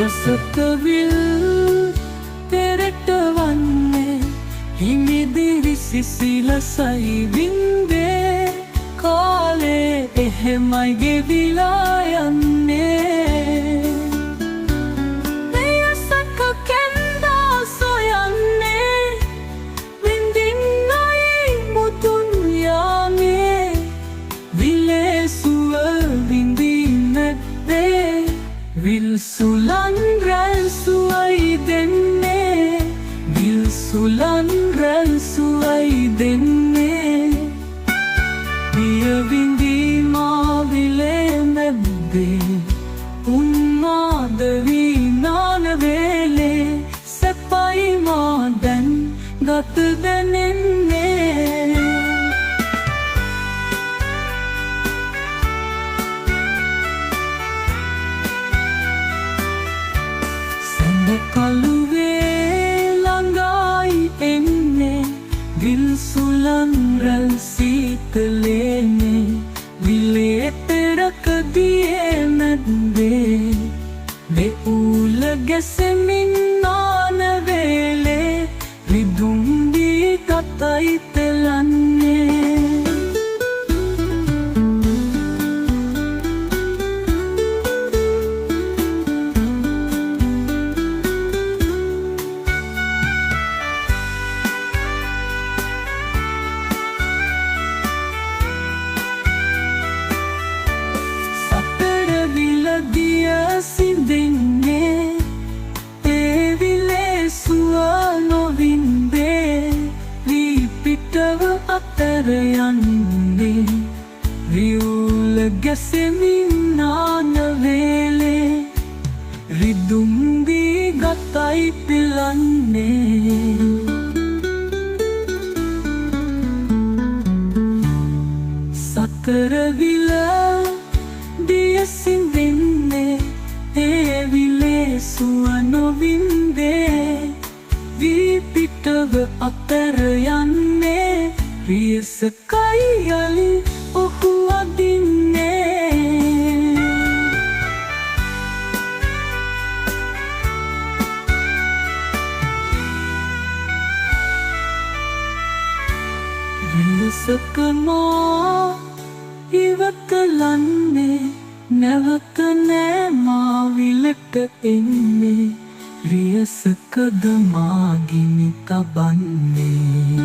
රසකවිල් පෙරට වන්නේ හිමිදිරි සිසිලසයි වින්දේ කාලේ එහෙමයි ගෙවිලා යන්නේ මෙයසක කැන්දා සොයන්නේ විඳින්නයි මුතුන් යාමේ විලේසුව විඳින්නදේ විල් සුලන් රැල් සුවයි දෙන්නේ විල් සුලන් රැල් සුවයි දෙන්නේ පිය විඳීමා විලේ නැද්දේ උන්මාද වී නාන වේලේ සැපයි මා දැන් ගත දැනෙන්නේ කළුවේ ළඟයි එන්නේ විල් සුලන් රැල් සීතලේනේ විලේ පෙරකදියේ නැද්දේ වෙඋල ගැසෙමින් නාන වේලේ රිදුම් දී ගතයි තෙලන්නේ දිය සිඳින්නේ ඒ විලේසුව නොවින්දේ වී පිටව අතර යන්නේ වියුල ගැසෙමින් නාන වේලේ රිදුම් දී ගතයි පිලන්නේ සතර විල දිය සිඳින්නේ ඒ විලේසුව නොවින්දේ වී පිටව අතර යන්නේ රියසකයි යලි ඔහු අදින්නේ විලසක මා ඉවතලන්නේ නැවත නෑ මා විලට එන්නේ රියසකද මා ගිනි තබන්නේ